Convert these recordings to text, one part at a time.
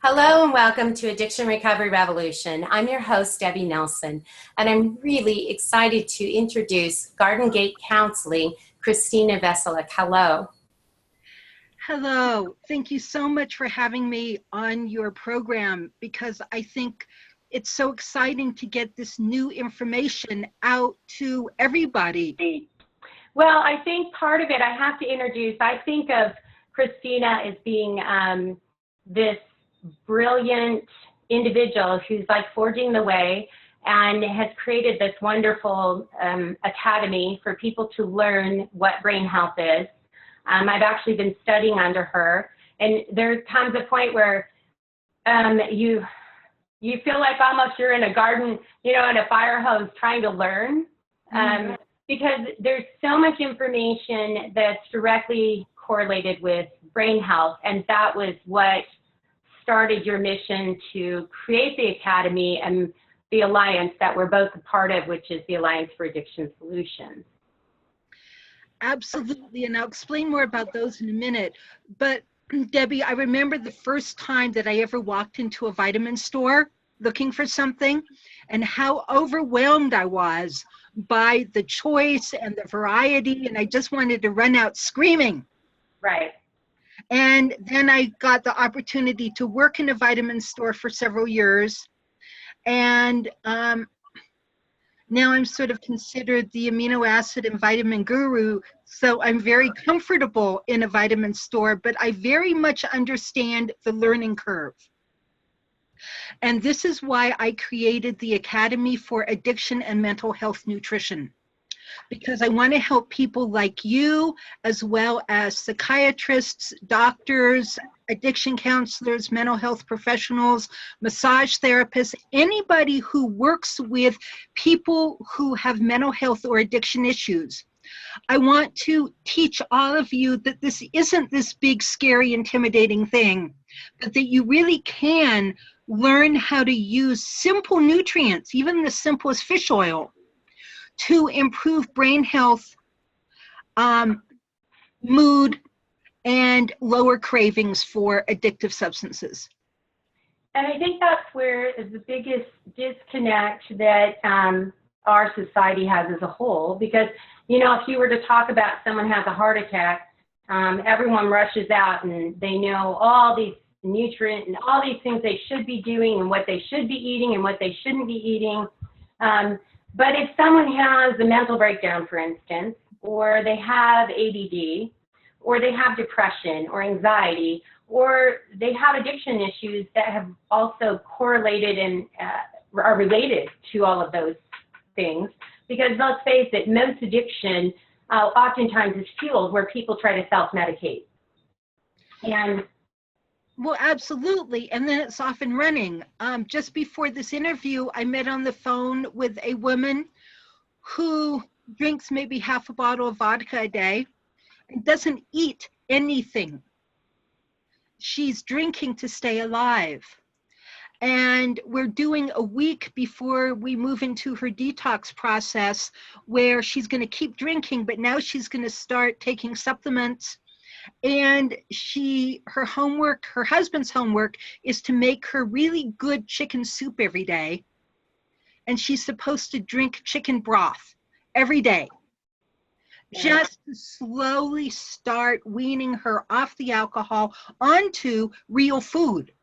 Hello and welcome to Addiction Recovery Revolution. I'm your host, Debbie Nelson, and I'm really excited to introduce Garden Gate Counseling, Christina Veselak. Hello. Hello. Thank you so much for having me on your program because I think it's so exciting to get this new information out to everybody. Well, I think part of it I have to introduce, I think of Christina as being this brilliant individual who's like forging the way and has created this wonderful academy for people to learn what brain health is. I've actually been studying under her, and there comes a point where you feel like almost you're in a garden, in a fire hose trying to learn, because there's so much information that's directly correlated with brain health, and that was what started your mission to create the Academy and the Alliance that we're both a part of, which is the Alliance for Addiction Solutions. Absolutely, and I'll explain more about those in a minute. But Debbie, I remember the first time that I ever walked into a vitamin store looking for something and how overwhelmed I was by the choice and the variety, and I just wanted to run out screaming. Right. And then I got the opportunity to work in a vitamin store for several years. And now I'm sort of considered the amino acid and vitamin guru. So I'm very comfortable in a vitamin store, but I very much understand the learning curve. And this is why I created the Academy for Addiction and Mental Health Nutrition, because I want to help people like you, as well as psychiatrists, doctors, addiction counselors, mental health professionals, massage therapists, anybody who works with people who have mental health or addiction issues. I want to teach all of you that this isn't this big, scary, intimidating thing, but that you really can learn how to use simple nutrients, even the simplest fish oil, to improve brain health, mood, and lower cravings for addictive substances. And I think that's where the biggest disconnect that our society has as a whole, because, if you were to talk about someone has a heart attack, everyone rushes out and they know all these nutrients and all these things they should be doing and what they should be eating and what they shouldn't be eating. But if someone has a mental breakdown, for instance, or they have ADD, or they have depression or anxiety, or they have addiction issues that have also correlated and are related to all of those things, because let's face it, most addiction oftentimes is fueled where people try to self-medicate. Well, absolutely. And then it's off and running. Just before this interview, I met on the phone with a woman who drinks maybe half a bottle of vodka a day and doesn't eat anything. She's drinking to stay alive. And we're doing a week before we move into her detox process where she's going to keep drinking, but now she's going to start taking supplements. And her homework, her husband's homework, is to make her really good chicken soup every day. And she's supposed to drink chicken broth every day, just to slowly start weaning her off the alcohol onto real food.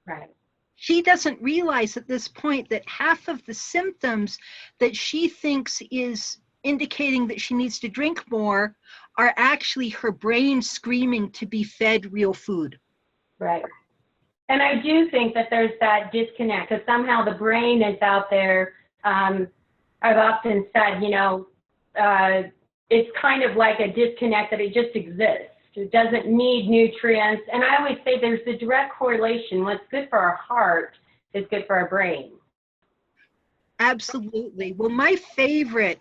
Right. She doesn't realize at this point that half of the symptoms that she thinks is indicating that she needs to drink more are actually her brain screaming to be fed real food. Right. And I do think that there's that disconnect, because somehow the brain is out there. I've often said, it's kind of like a disconnect that it just exists. It doesn't need nutrients. And I always say there's a direct correlation. What's good for our heart is good for our brain. Absolutely. Well, my favorite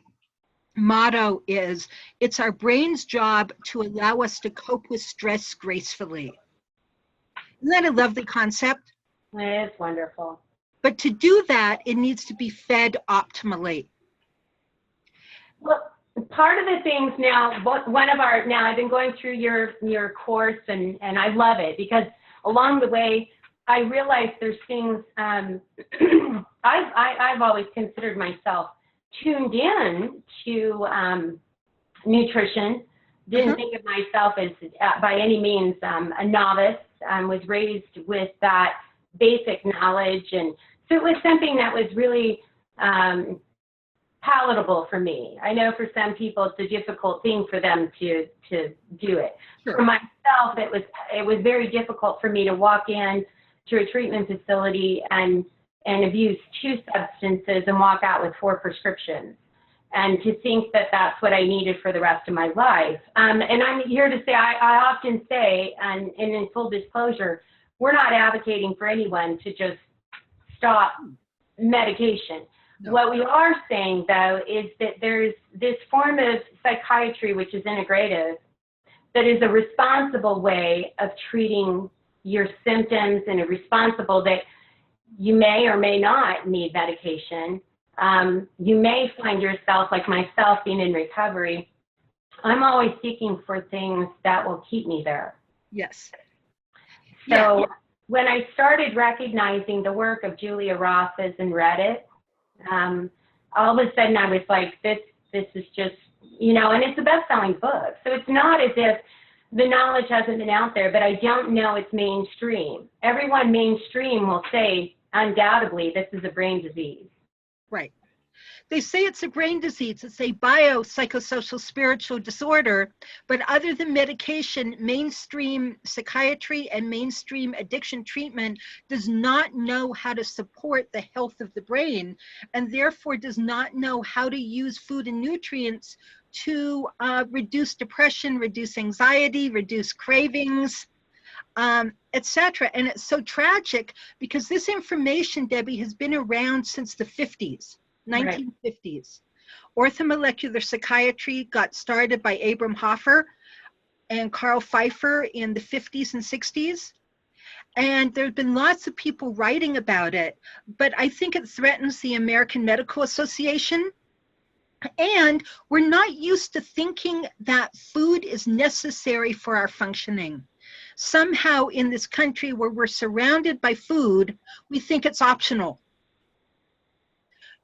motto is, it's our brain's job to allow us to cope with stress gracefully. Isn't that a lovely concept? It is wonderful. But to do that, it needs to be fed optimally. Well, part of the things now, I've been going through your course, and I love it, because along the way, I realized there's things, I've always considered myself tuned in to nutrition. Didn't think of myself as by any means a novice. Was raised with that basic knowledge, and so it was something that was really palatable for me. I know for some people it's a difficult thing for them to do it. Sure. For myself, it was very difficult for me to walk in to a treatment facility and abuse 2 substances and walk out with 4 prescriptions, and to think that that's what I needed for the rest of my life. And I'm here to say, I often say, and in full disclosure, we're not advocating for anyone to just stop medication. No. What we are saying, though, is that there's this form of psychiatry, which is integrative, that is a responsible way of treating your symptoms, and a responsible that you may or may not need medication. You may find yourself, like myself, being in recovery. I'm always seeking for things that will keep me there. Yes. So when I started recognizing the work of Julia Ross's and read it, all of a sudden I was like, this is just, and it's a best-selling book. So it's not as if the knowledge hasn't been out there, but I don't know it's mainstream. Everyone mainstream will say, undoubtedly, this is a brain disease. Right. They say it's a brain disease. It's a biopsychosocial spiritual disorder. But other than medication, mainstream psychiatry and mainstream addiction treatment does not know how to support the health of the brain, and therefore does not know how to use food and nutrients to reduce depression, reduce anxiety, reduce cravings, etc. And it's so tragic because this information, Debbie, has been around since the 50s. 1950s. Right. Orthomolecular psychiatry got started by Abram Hoffer and Carl Pfeiffer in the 50s and 60s. And there have been lots of people writing about it, but I think it threatens the American Medical Association. And we're not used to thinking that food is necessary for our functioning. Somehow in this country where we're surrounded by food, we think it's optional.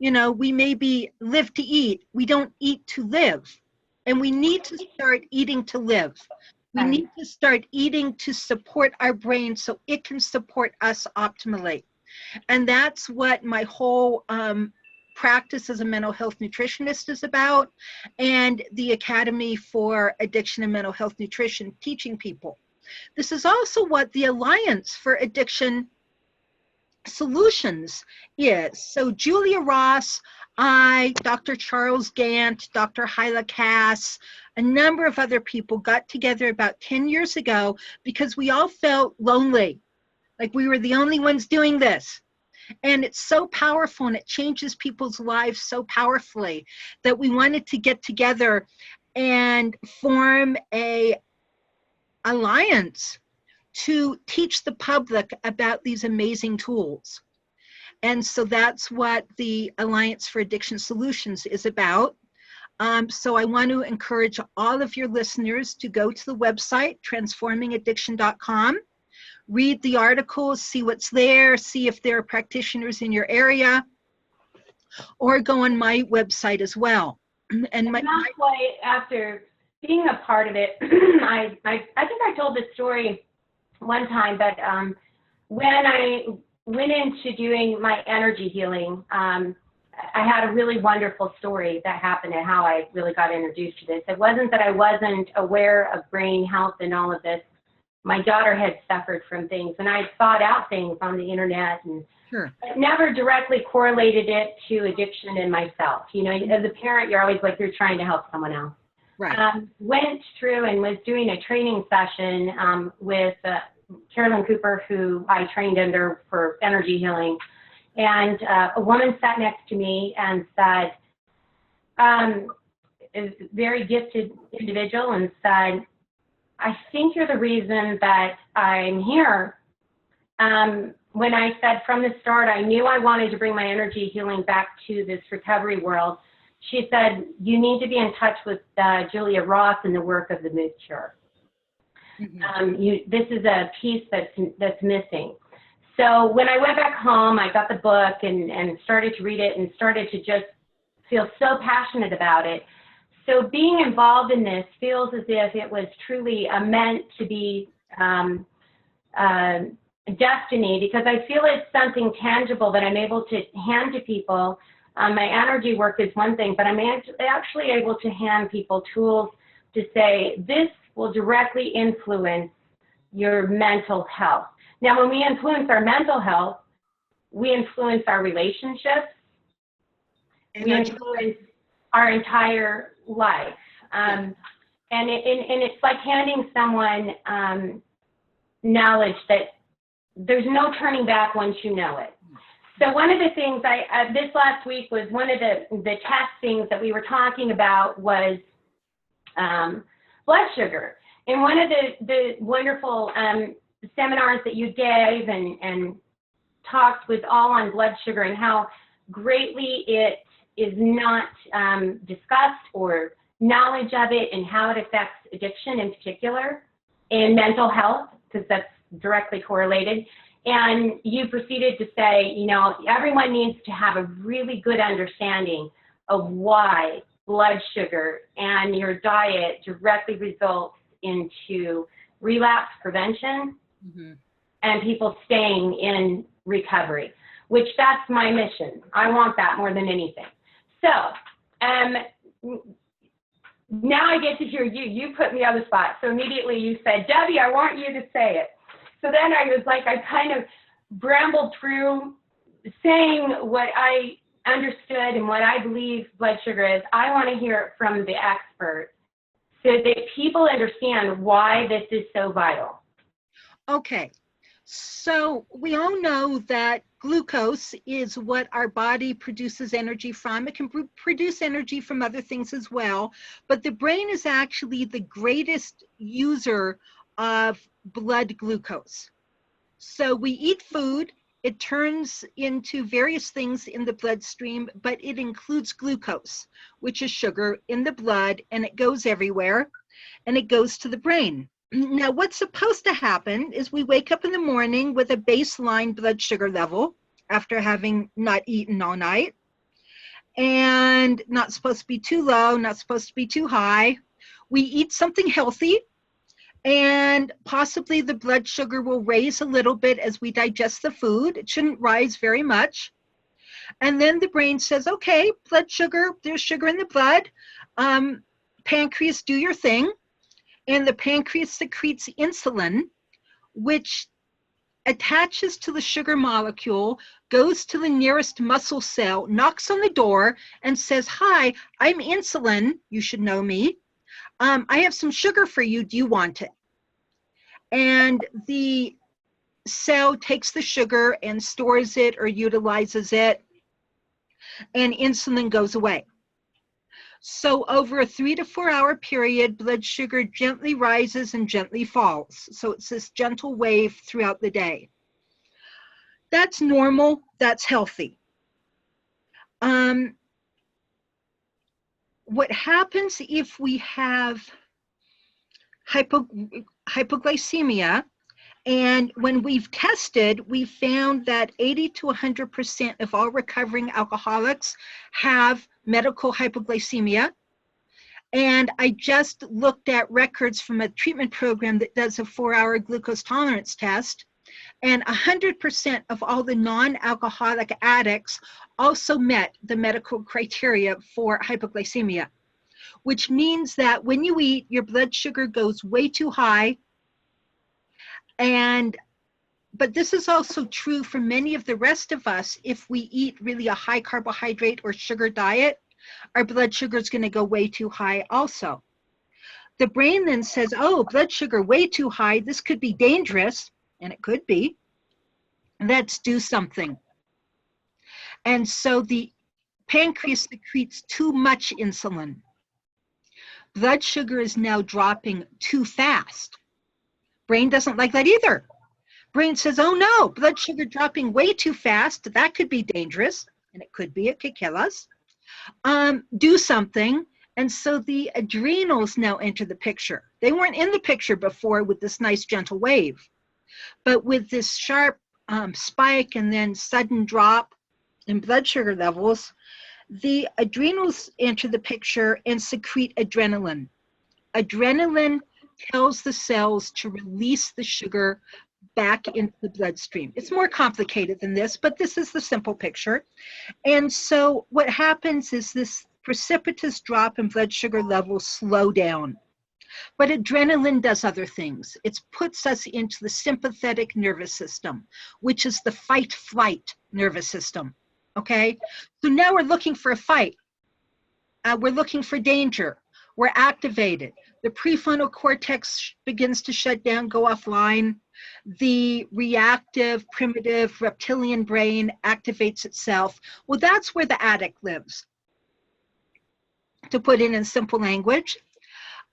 We maybe live to eat. We don't eat to live. And we need to start eating to live. We need to start eating to support our brain so it can support us optimally. And that's what my whole practice as a mental health nutritionist is about, and the Academy for Addiction and Mental Health Nutrition, teaching people. This is also what the Alliance for Addiction Solutions is. So Julia Ross, Dr. Charles Gant, Dr. Hyla Cass, a number of other people got together about 10 years ago because we all felt lonely, like we were the only ones doing this. And it's so powerful and it changes people's lives so powerfully that we wanted to get together and form a alliance to teach the public about these amazing tools. And so that's what the Alliance for Addiction Solutions is about. So I want to encourage all of your listeners to go to the website, transformingaddiction.com, read the articles, see what's there, see if there are practitioners in your area, or go on my website as well. And that's why, after being a part of it, I think I told this story one time, but when I went into doing my energy healing, I had a really wonderful story that happened and how I really got introduced to this. It wasn't that I wasn't aware of brain health and all of this. My daughter had suffered from things, and I sought out things on the internet, and but never directly correlated it to addiction in myself. As a parent, you're always like you're trying to help someone else. Right. Went through and was doing a training session with Carolyn Cooper, who I trained under for energy healing. And a woman sat next to me and said, a very gifted individual, and said, I think you're the reason that I'm here. When I said from the start, I knew I wanted to bring my energy healing back to this recovery world, she said, you need to be in touch with Julia Ross and the work of the mood cure. Mm-hmm. This is a piece that's missing. So when I went back home, I got the book and started to read it and started to just feel so passionate about it. So being involved in this feels as if it was truly meant to be destiny, because I feel it's something tangible that I'm able to hand to people. My energy work is one thing, but I'm actually able to hand people tools to say, this will directly influence your mental health. Now, when we influence our mental health, we influence our relationships, we influence our entire life. And it's like handing someone knowledge that there's no turning back once you know it. So one of the things this last week was one of the testings that we were talking about was blood sugar. And one of the wonderful seminars that you gave and talks was all on blood sugar and how greatly it is not discussed, or knowledge of it and how it affects addiction in particular and mental health, because that's directly correlated. And you proceeded to say, you know, everyone needs to have a really good understanding of why blood sugar and your diet directly results into relapse prevention and people staying in recovery, which that's my mission. I want that more than anything. So now I get to hear you. You put me on the spot. So immediately you said, Debbie, I want you to say it. So then I was like, I kind of brambled through saying what I understood and what I believe blood sugar is. I want to hear it from the expert so that people understand why this is so vital. Okay, so we all know that glucose is what our body produces energy from. It can produce energy from other things as well, but the brain is actually the greatest user of blood glucose. So we eat food, it turns into various things in the bloodstream, but it includes glucose, which is sugar in the blood, and it goes everywhere, and it goes to the brain. Now, what's supposed to happen is we wake up in the morning with a baseline blood sugar level after having not eaten all night, and not supposed to be too low, not supposed to be too high. We eat something healthy, and possibly the blood sugar will raise a little bit as we digest the food. It shouldn't rise very much. And then the brain says, okay, blood sugar, there's sugar in the blood. Pancreas, do your thing. And the pancreas secretes insulin, which attaches to the sugar molecule, goes to the nearest muscle cell, knocks on the door, and says, hi, I'm insulin. You should know me. I have some sugar for you. Do you want it? And the cell takes the sugar and stores it or utilizes it, and insulin goes away. So over a 3 to 4 hour period, blood sugar gently rises and gently falls. So it's this gentle wave throughout the day. That's normal, that's healthy. What happens if we have hypoglycemia, and when we've tested, we found that 80 to 100% of all recovering alcoholics have medical hypoglycemia. And I just looked at records from a treatment program that does a 4-hour glucose tolerance test, and 100% of all the non-alcoholic addicts also met the medical criteria for hypoglycemia, which means that when you eat, your blood sugar goes way too high. But this is also true for many of the rest of us. If we eat really a high carbohydrate or sugar diet, our blood sugar is going to go way too high also. The brain then says, oh, blood sugar way too high, this could be dangerous, and it could be. Let's do something. And so the pancreas secretes too much insulin. Blood sugar is now dropping too fast. Brain doesn't like that either. Brain says, oh no, blood sugar dropping way too fast, that could be dangerous, and it could be, it could kill us. Do something. And so the adrenals now enter the picture. They weren't in the picture before with this nice gentle wave, but with this sharp spike and then sudden drop in blood sugar levels, the adrenals enter the picture and secrete adrenaline. Adrenaline tells the cells to release the sugar back into the bloodstream. It's more complicated than this, but this is the simple picture. And so what happens is this precipitous drop in blood sugar levels slow down. But adrenaline does other things. It puts us into the sympathetic nervous system, which is the fight-flight nervous system, okay? So now we're looking for a fight. We're looking for danger. We're activated. The prefrontal cortex begins to shut down, go offline. The reactive, primitive, reptilian brain activates itself. Well, that's where the addict lives, to put it in simple language.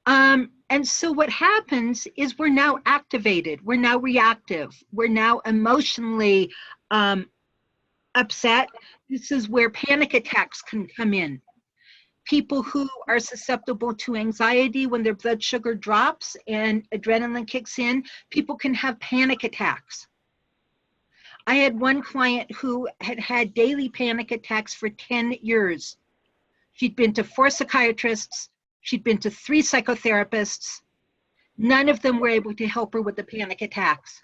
And so what happens is we're now activated. We're now reactive. We're now emotionally upset. This is where panic attacks can come in. People who are susceptible to anxiety when their blood sugar drops and adrenaline kicks in, people can have panic attacks. I had one client who had had daily panic attacks for 10 years. She'd been to 4 psychiatrists. She'd been to 3 psychotherapists. None of them were able to help her with the panic attacks.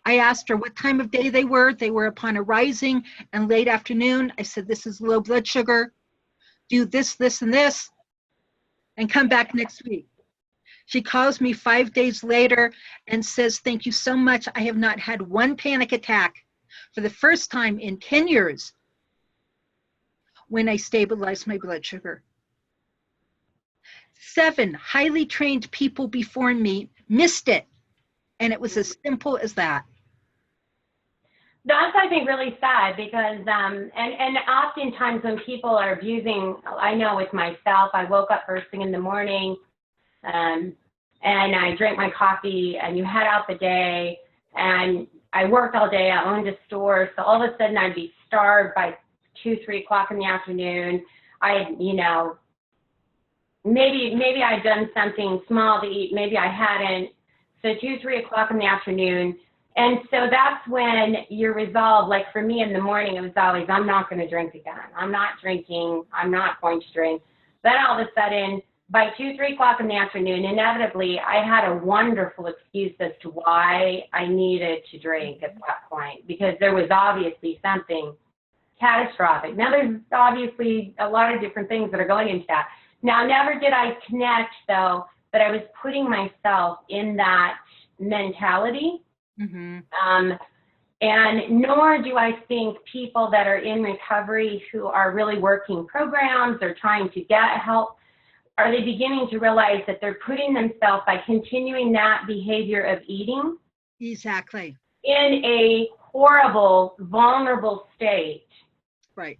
I asked her what time of day they were. They were upon a rising and late afternoon. I said, this is low blood sugar. Do this, this, and this, and come back next week. She calls me 5 days later and says, thank you so much. I have not had one panic attack for the first time in 10 years when I stabilized my blood sugar. 7 highly trained people before me missed it, and it was as simple as that. That's, I think, really sad because, and oftentimes when people are abusing, I know with myself, I woke up first thing in the morning and I drank my coffee and you head out the day, and I worked all day, I owned a store, so all of a sudden I'd be starved by 2, 3 o'clock in the afternoon. Maybe I'd done something small to eat, maybe I hadn't. So 2, 3 o'clock in the afternoon. And so that's when you're resolved. Like for me in the morning, it was always, I'm not going to drink again. I'm not drinking. I'm not going to drink. Then all of a sudden, by 2, 3 o'clock in the afternoon, inevitably, I had a wonderful excuse as to why I needed to drink at that point, because there was obviously something catastrophic. Now, there's obviously a lot of different things that are going into that. Now, never did I connect, though, that I was putting myself in that mentality. Mm-hmm. And nor do I think people that are in recovery who are really working programs or trying to get help, are they beginning to realize that they're putting themselves, by continuing that behavior of eating, exactly, in a horrible, vulnerable state. Right.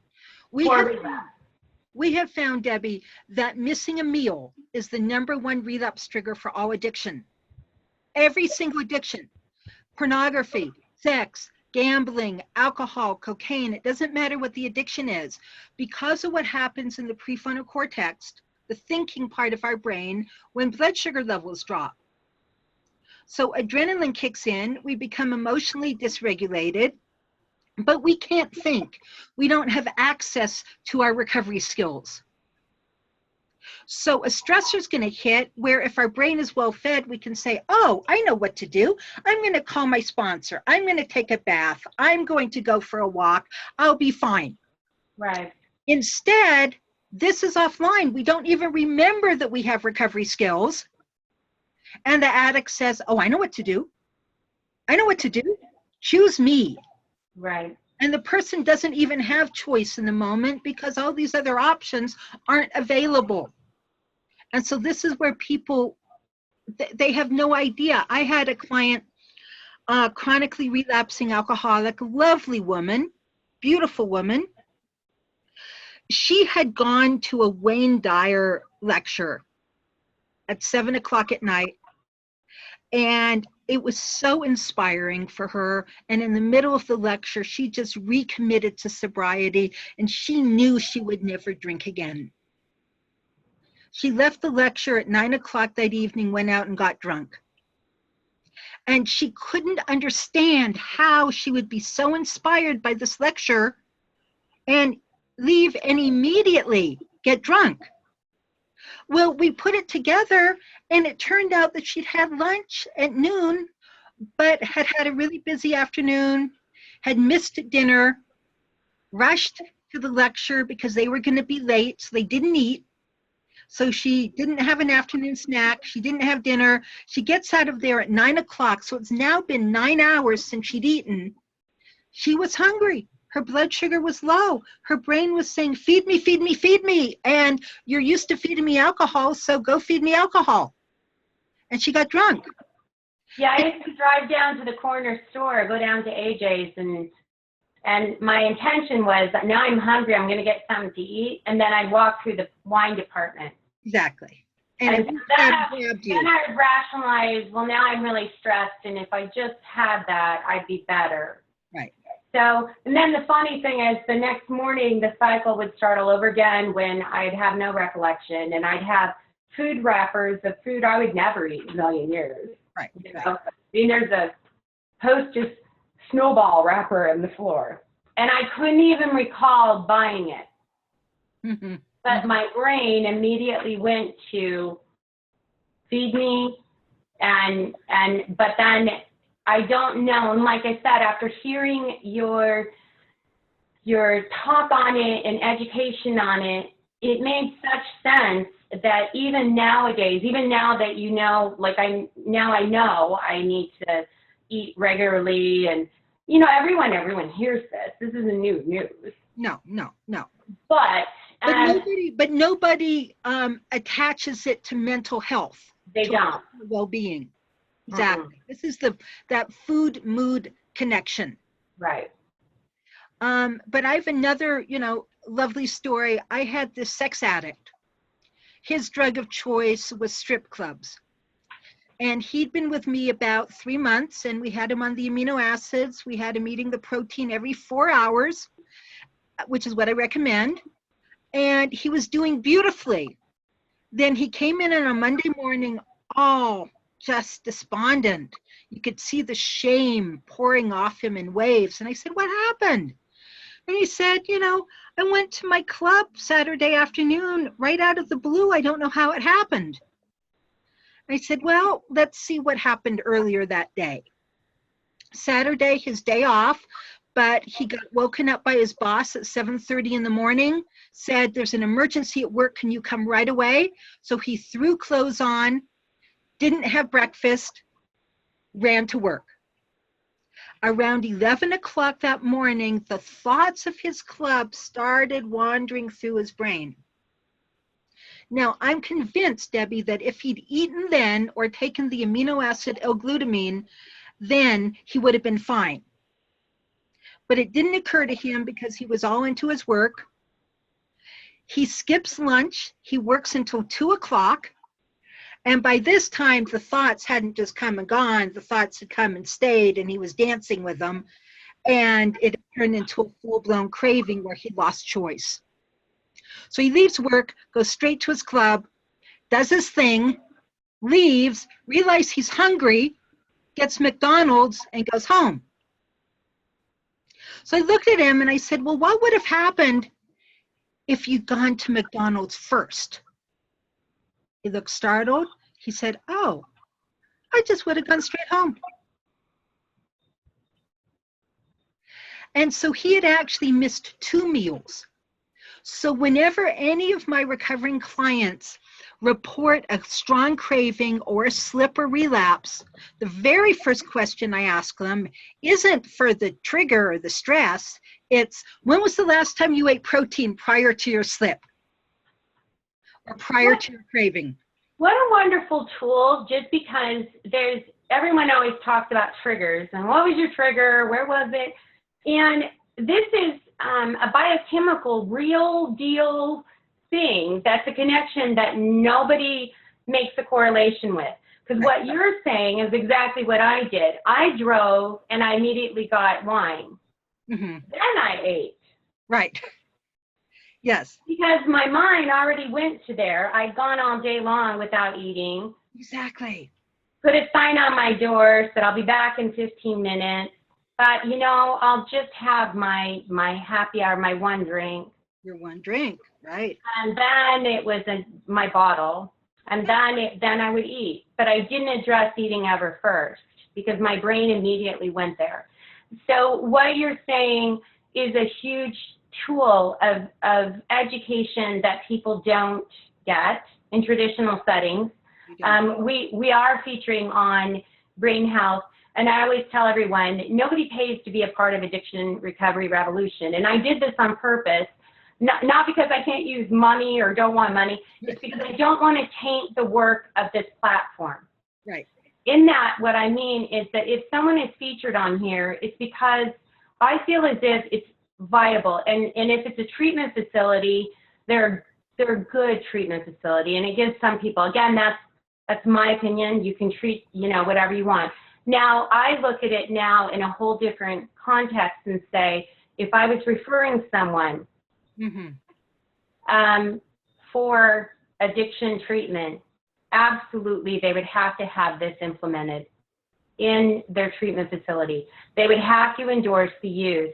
We have found, Debbie, that missing a meal is the #1 relapse trigger for all addiction. Every single addiction. Pornography, sex, gambling, alcohol, cocaine, it doesn't matter what the addiction is. Because of what happens in the prefrontal cortex, the thinking part of our brain, when blood sugar levels drop. So adrenaline kicks in, we become emotionally dysregulated, but we can't think. We don't have access to our recovery skills. So a stressor is going to hit where if our brain is well fed, we can say, oh, I know what to do. I'm going to call my sponsor. I'm going to take a bath. I'm going to go for a walk. I'll be fine. Right. Instead, this is offline. We don't even remember that we have recovery skills. And the addict says, oh, I know what to do. I know what to do. Choose me. Right. And the person doesn't even have choice in the moment because all these other options aren't available. And so this is where people, they have no idea. I had a client, chronically relapsing alcoholic, lovely woman, beautiful woman. She had gone to a Wayne Dyer lecture at 7 o'clock at night. And it was so inspiring for her. And in the middle of the lecture, she just recommitted to sobriety, and she knew she would never drink again. She left the lecture at 9 o'clock that evening, went out and got drunk. And she couldn't understand how she would be so inspired by this lecture and leave and immediately get drunk. Well, we put it together, and it turned out that she'd had lunch at noon, but had had a really busy afternoon, had missed dinner, rushed to the lecture because they were going to be late, so they didn't eat. So she didn't have an afternoon snack. She didn't have dinner. She gets out of there at 9 o'clock. So it's now been 9 hours since she'd eaten. She was hungry. Her blood sugar was low. Her brain was saying, feed me, feed me, feed me. And you're used to feeding me alcohol, so go feed me alcohol. And she got drunk. Yeah, I used to drive down to the corner store, go down to AJ's, and my intention was that now I'm hungry, I'm going to get something to eat, and then I'd walk through the wine department. Exactly. And then I would rationalize, well, now I'm really stressed, and if I just had that, I'd be better. Right. So, and then the funny thing is, the next morning, the cycle would start all over again when I'd have no recollection, and I'd have food wrappers of food I would never eat in a million years. Right. You know? I mean, there's a Hostess snowball wrapper on the floor, and I couldn't even recall buying it. Mm-hmm. But my brain immediately went to feed me, but then I don't know. And like I said, after hearing your talk on it and education on it, it made such sense that even nowadays, even now that you know, like I know I need to eat regularly, and you know, everyone hears this. This isn't new news. No. But nobody attaches it to mental health. They don't. Well-being. Exactly. This is that food mood connection. Right. But I have another, lovely story. I had this sex addict. His drug of choice was strip clubs. And he'd been with me about 3 months, and we had him on the amino acids. We had him eating the protein every 4 hours, which is what I recommend. And he was doing beautifully. Then he came in on a Monday morning, all just despondent. You could see the shame pouring off him in waves. And I said, what happened? And he said, I went to my club Saturday afternoon right out of the blue. I don't know how it happened. I said, well, let's see what happened earlier that day. Saturday, his day off, but he got woken up by his boss at 7:30 in the morning, said, there's an emergency at work, can you come right away? So he threw clothes on, didn't have breakfast, ran to work. Around 11 o'clock that morning, the thoughts of his club started wandering through his brain. Now, I'm convinced, Debbie, that if he'd eaten then or taken the amino acid L-Glutamine, then he would have been fine. But it didn't occur to him because he was all into his work. He skips lunch. He works until 2 o'clock. And by this time, the thoughts hadn't just come and gone. The thoughts had come and stayed, and he was dancing with them. And it turned into a full-blown craving where he lost choice. So he leaves work, goes straight to his club, does his thing, leaves, realizes he's hungry, gets McDonald's, and goes home. So I looked at him and I said, well, what would have happened if you'd gone to McDonald's first? He looked startled. He said, oh, I just would have gone straight home. And so he had actually missed 2 meals. So whenever any of my recovering clients report a strong craving or a slip or relapse, the very first question I ask them isn't for the trigger or the stress. It's, when was the last time you ate protein prior to your slip or prior to your craving? What a wonderful tool, just because everyone always talks about triggers and what was your trigger, where was it? And this is a biochemical, real deal thing. That's a connection that nobody makes a correlation with. Because what you're saying is exactly what I did. I drove and I immediately got wine. Mm-hmm. Then I ate. Right. Yes. Because my mind already went to there. I'd gone all day long without eating. Exactly. put a sign on my door that I'll be back in 15 minutes. But, you know, I'll just have my happy hour, my one drink. Your one drink, right? And then it was my bottle. And then I would eat. But I didn't address eating ever first because my brain immediately went there. So what you're saying is a huge tool of education that people don't get in traditional settings. We are featuring on brain health, and I always tell everyone, nobody pays to be a part of Addiction Recovery Revolution. And I did this on purpose, not because I can't use money or don't want money, it's because I don't want to taint the work of this platform. Right. In that, what I mean is that if someone is featured on here, it's because I feel as if it's viable. And if it's a treatment facility, they're a good treatment facility. And it gives some people, again, that's my opinion. You can treat, you know, whatever you want. Now, I look at it now in a whole different context and say, if I was referring someone for addiction treatment, absolutely, they would have to have this implemented in their treatment facility. They would have to endorse the use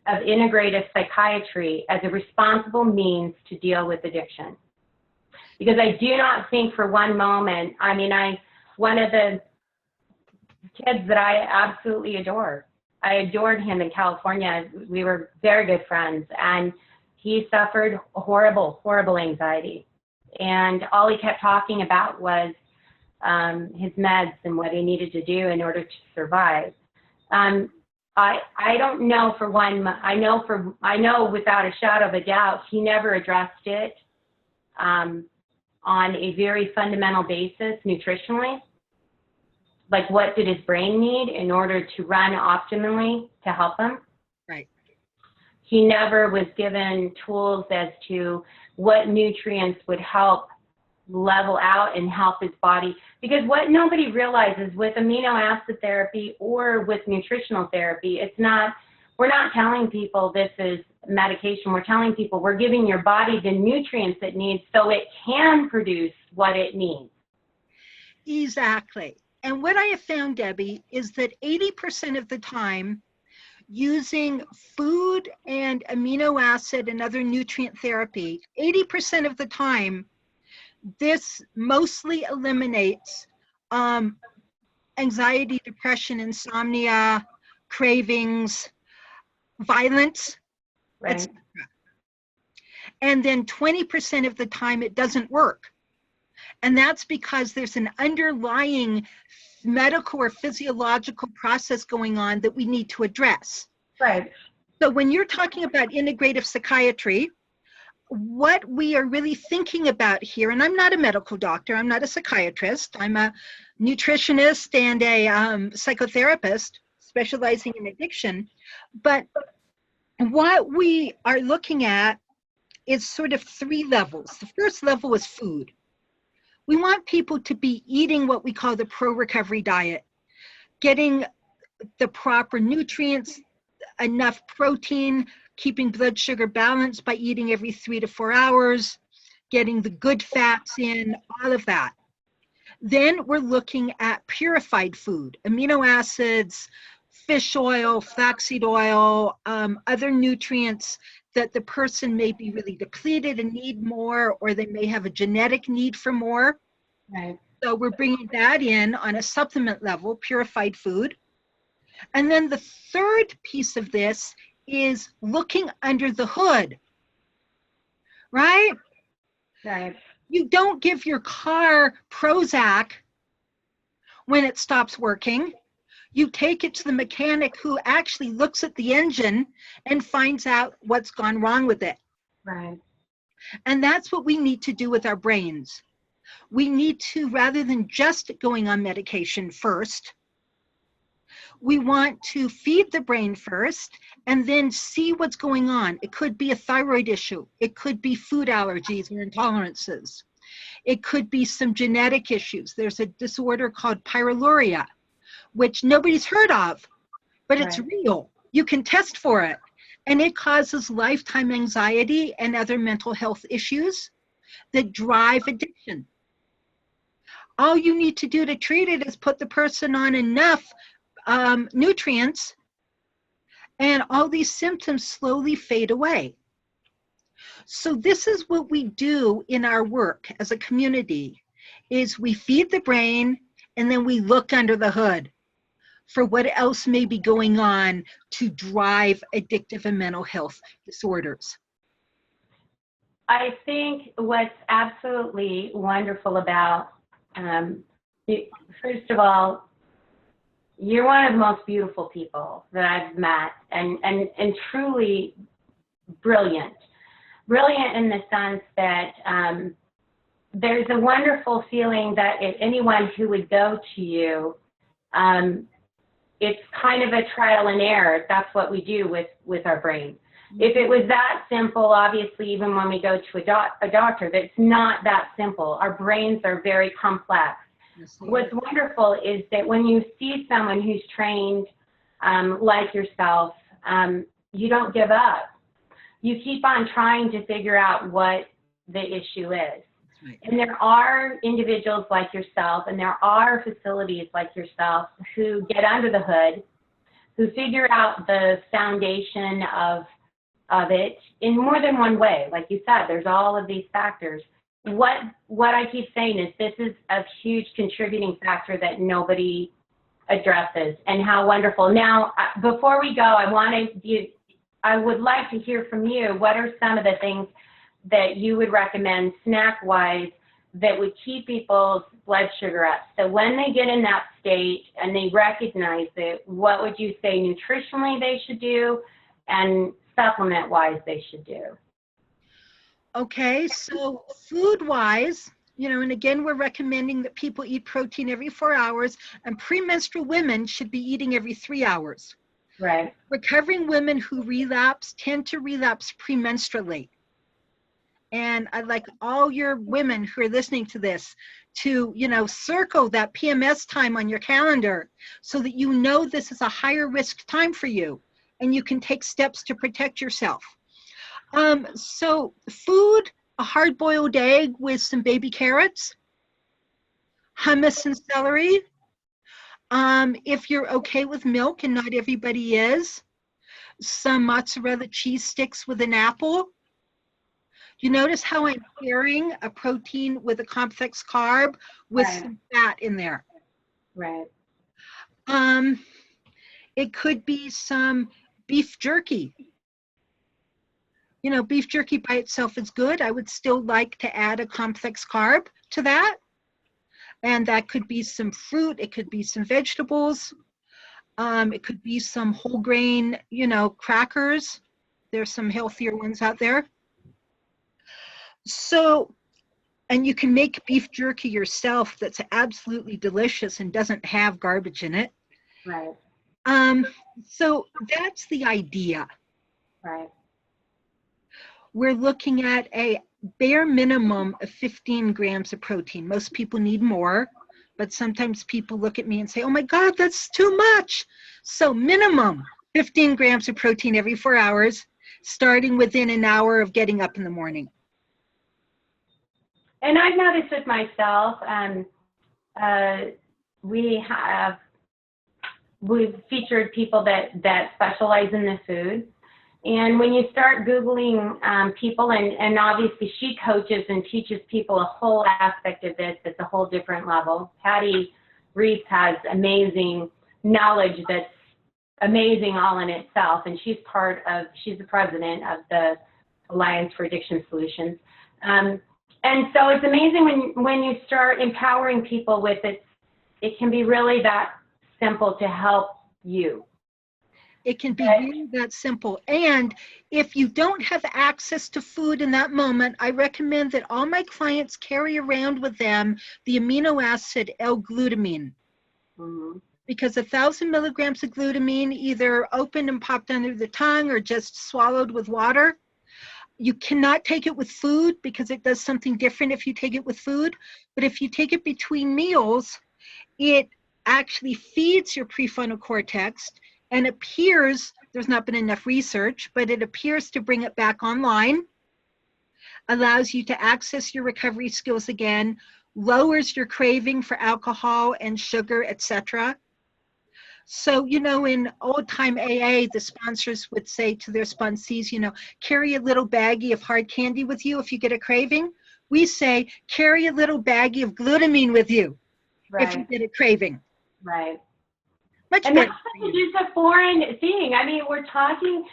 of integrative psychiatry as a responsible means to deal with addiction. Because I do not think for one moment, I mean, one of the kids that I absolutely adore, I adored him in California. We were very good friends, and he suffered horrible, horrible anxiety. And all he kept talking about was his meds and what he needed to do in order to survive. I don't know for one, I know without a shadow of a doubt, he never addressed it on a very fundamental basis nutritionally. Like, what did his brain need in order to run optimally to help him? Right. He never was given tools as to what nutrients would help level out and help his body. Because what nobody realizes with amino acid therapy or with nutritional therapy, we're not telling people this is medication. We're telling people we're giving your body the nutrients it needs so it can produce what it needs. Exactly. And what I have found, Debbie, is that 80% of the time, using food and amino acid and other nutrient therapy, 80% of the time, this mostly eliminates anxiety, depression, insomnia, cravings, violence, Right. etc. And then 20% of the time it doesn't work. And that's because there's an underlying medical or physiological process going on that we need to address. Right. So when you're talking about integrative psychiatry, what we are really thinking about here, and I'm not a medical doctor, I'm not a psychiatrist, I'm a nutritionist and a psychotherapist specializing in addiction, but what we are looking at is sort of 3 levels. The first level is food. We want people to be eating what we call the pro-recovery diet, getting the proper nutrients, enough protein, keeping blood sugar balanced by eating every 3 to 4 hours, getting the good fats in, all of that. Then we're looking at purified food, amino acids, fish oil, flaxseed oil, other nutrients that the person may be really depleted and need more, or they may have a genetic need for more. Right. So we're bringing that in on a supplement level, purified food. And then the third piece of this is looking under the hood, right? Right. You don't give your car Prozac when it stops working. You take it to the mechanic who actually looks at the engine and finds out what's gone wrong with it. Right. And that's what we need to do with our brains. We need to, rather than just going on medication first, we want to feed the brain first and then see what's going on. It could be a thyroid issue. It could be food allergies or intolerances. It could be some genetic issues. There's a disorder called pyroluria, which nobody's heard of, but it's real. You can test for it. And it causes lifetime anxiety and other mental health issues that drive addiction. All you need to do to treat it is put the person on enough nutrients, and all these symptoms slowly fade away. So this is what we do in our work as a community, is we feed the brain and then we look under the hood for what else may be going on to drive addictive and mental health disorders. I think what's absolutely wonderful about, first of all, you're one of the most beautiful people that I've met, and truly brilliant. Brilliant in the sense that there's a wonderful feeling that if anyone who would go to you, it's kind of a trial and error. That's what we do with our brain. If it was that simple, obviously, even when we go to a doctor, that's not that simple. Our brains are very complex. Yes, what's wonderful is that when you see someone who's trained like yourself, you don't give up. You keep on trying to figure out what the issue is. Right. And there are individuals like yourself, and there are facilities like yourself who get under the hood, who figure out the foundation of it in more than one way. Like you said, there's all of these factors. What I keep saying is this is a huge contributing factor that nobody addresses, and how wonderful. Now, before we go, I would like to hear from you. What are some of the things that you would recommend snack-wise that would keep people's blood sugar up? So when they get in that state and they recognize it, what would you say nutritionally they should do and supplement-wise they should do? Okay, so food-wise, and again, we're recommending that people eat protein every 4 hours, and premenstrual women should be eating every 3 hours. Right. Recovering women who relapse tend to relapse premenstrually. And I'd like all your women who are listening to this to, circle that PMS time on your calendar so that you know this is a higher risk time for you and you can take steps to protect yourself. So food, a hard-boiled egg with some baby carrots, hummus and celery. If you're okay with milk, and not everybody is, some mozzarella cheese sticks with an apple. You notice how I'm pairing a protein with a complex carb with some fat in there. Right. It could be some beef jerky. Beef jerky by itself is good. I would still like to add a complex carb to that. And that could be some fruit. It could be some vegetables. It could be some whole grain, crackers. There's some healthier ones out there. So, and you can make beef jerky yourself that's absolutely delicious and doesn't have garbage in it. Right. So that's the idea. Right. We're looking at a bare minimum of 15 grams of protein. Most people need more, but sometimes people look at me and say, oh my God, that's too much. So minimum 15 grams of protein every 4 hours, starting within an hour of getting up in the morning. And I've noticed with myself, we've featured people that specialize in the food. And when you start Googling people, and obviously she coaches and teaches people a whole aspect of this that's a whole different level. Patty Reese has amazing knowledge that's amazing all in itself, and she's the president of the Alliance for Addiction Solutions. And so it's amazing when you start empowering people with it, it can be really that simple to help you. It can be really that simple. And if you don't have access to food in that moment, I recommend that all my clients carry around with them the amino acid L-Glutamine. Mm-hmm. Because 1,000 milligrams of glutamine, either opened and popped under the tongue or just swallowed with water. You cannot take it with food because it does something different if you take it with food. But if you take it between meals, it actually feeds your prefrontal cortex and appears, there's not been enough research, but it appears to bring it back online, allows you to access your recovery skills again lowers your craving for alcohol and sugar, etc. So, you know, in old time AA, the sponsors would say to their sponsees, you know, carry a little baggie of hard candy with you if you get a craving. We say, carry a little baggie of glutamine with you if you Right. get a craving. Right. Much And better that's for such you. a foreign thing. I mean, we're talking,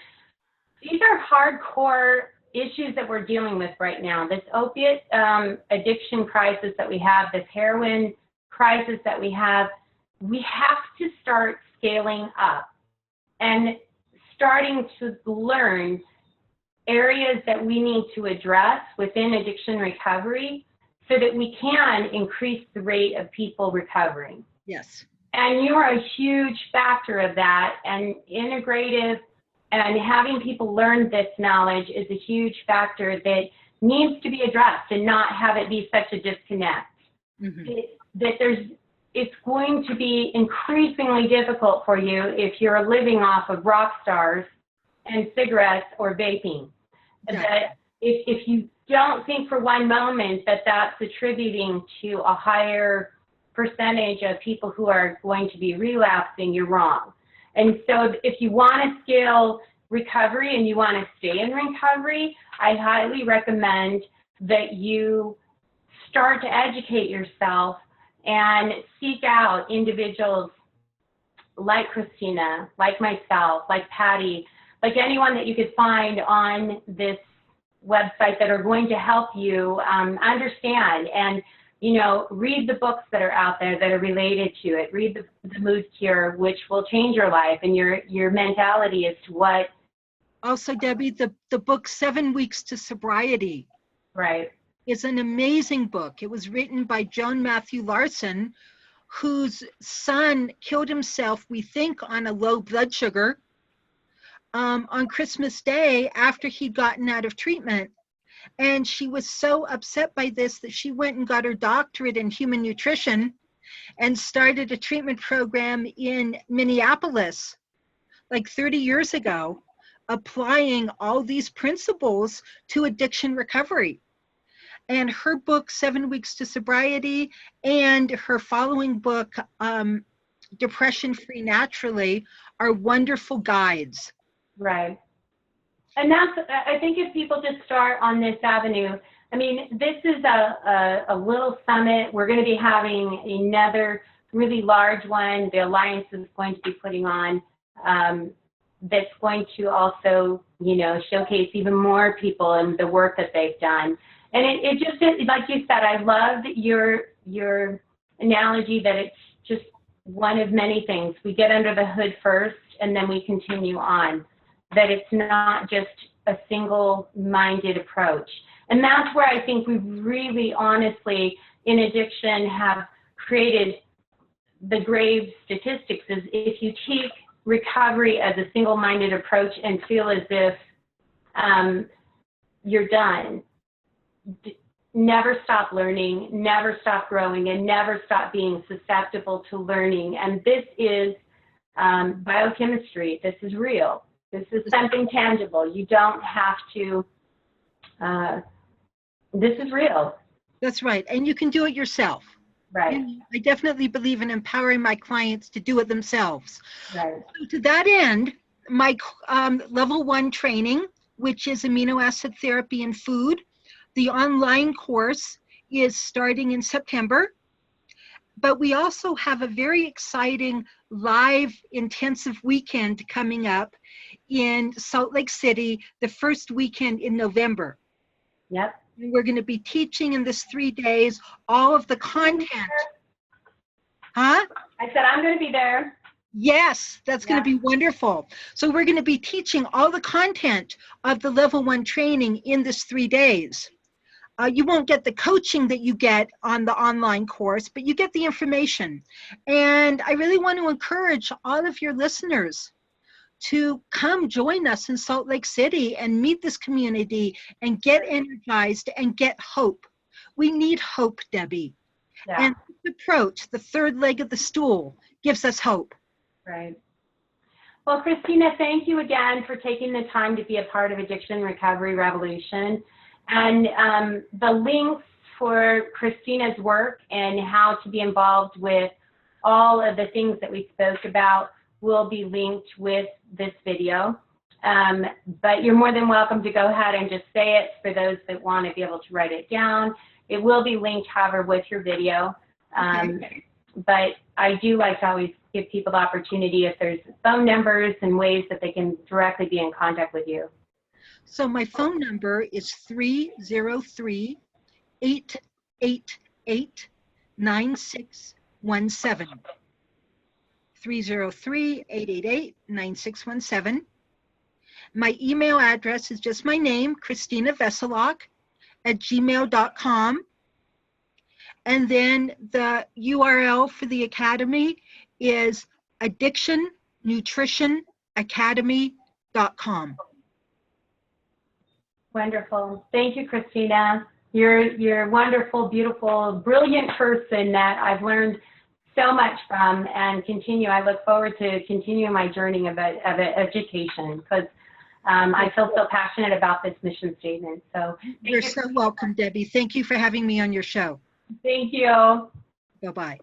these are hardcore issues that we're dealing with right now. This opiate addiction crisis that we have, this heroin crisis that we have to start scaling up and starting to learn areas that we need to address within addiction recovery so that we can increase the rate of people recovering. Yes. And you are a huge factor of that, and integrative and having people learn this knowledge is a huge factor that needs to be addressed and not have it be such a disconnect. It's going to be increasingly difficult for you if you're living off of rock stars and cigarettes or vaping. Yeah. That if you don't think for one moment that that's attributing to a higher percentage of people who are going to be relapsing, you're wrong. And so if you want to scale recovery and you want to stay in recovery, I highly recommend that you start to educate yourself and seek out individuals like Christina, like myself, like Patty, like anyone that you could find on this website that are going to help you understand and, you know, read the books that are out there that are related to it. Read the Mood Cure, which will change your life and your mentality as to what. Also, Debbie, the book 7 Weeks to Sobriety. Right. Is an amazing book. It was written by Joan Larson, whose son killed himself, we think, on a low blood sugar on Christmas Day after he'd gotten out of treatment. And she was so upset by this that she went and got her doctorate in human nutrition and started a treatment program in Minneapolis like 30 years ago, applying all these principles to addiction recovery. And her book, 7 Weeks to Sobriety, and her following book, Depression Free Naturally, are wonderful guides. Right. And I think if people just start on this avenue, I mean, this is a little summit. We're going to be having another really large one. The Alliance is going to be putting on that's going to also, you know, showcase even more people and the work that they've done. And it just, like you said, I love your analogy that it's just one of many things. We get under the hood first, and then we continue on. That it's not just a single-minded approach. And that's where I think we really, honestly, in addiction, have created the grave statistics is if you take recovery as a single-minded approach and feel as if you're done, never stop learning, never stop growing, and never stop being susceptible to learning. And this is biochemistry. This is real. This is something tangible. You don't have to, this is real. That's right. And you can do it yourself. Right. I definitely believe in empowering my clients to do it themselves. Right. So to that end, my level 1 training, which is amino acid therapy and food, the online course is starting in September. But we also have a very exciting live intensive weekend coming up in Salt Lake City, the first weekend in November. Yep. And we're going to be teaching in this 3 days all of the content. Huh? I said I'm going to be there. Yes, that's going to be wonderful. So we're going to be teaching all the content of the level 1 training in this 3 days. You won't get the coaching that you get on the online course, but you get the information. And I really want to encourage all of your listeners to come join us in Salt Lake City and meet this community and get energized and get hope. We need hope, Debbie. Yeah. And this approach, the third leg of the stool, gives us hope. Right. Well, Christina, thank you again for taking the time to be a part of Addiction Recovery Revolution. And the links for Christina's work and how to be involved with all of the things that we spoke about will be linked with this video. But you're more than welcome to go ahead and just say it for those that want to be able to write it down. It will be linked, however, with your video. Okay. But I do like to always give people the opportunity if there's phone numbers and ways that they can directly be in contact with you. So my phone number is 303-888-9617. 303-888-9617. My email address is just my name, Christina Veselak, @gmail.com. And then the URL for the Academy is addictionnutritionacademy.com. Wonderful. Thank you, Christina. You're a wonderful, beautiful, brilliant person that I've learned so much from and continue. I look forward to continuing my journey of education because I feel so passionate about this mission statement. So You're so welcome, Debbie. Thank you for having me on your show. Thank you. Bye-bye.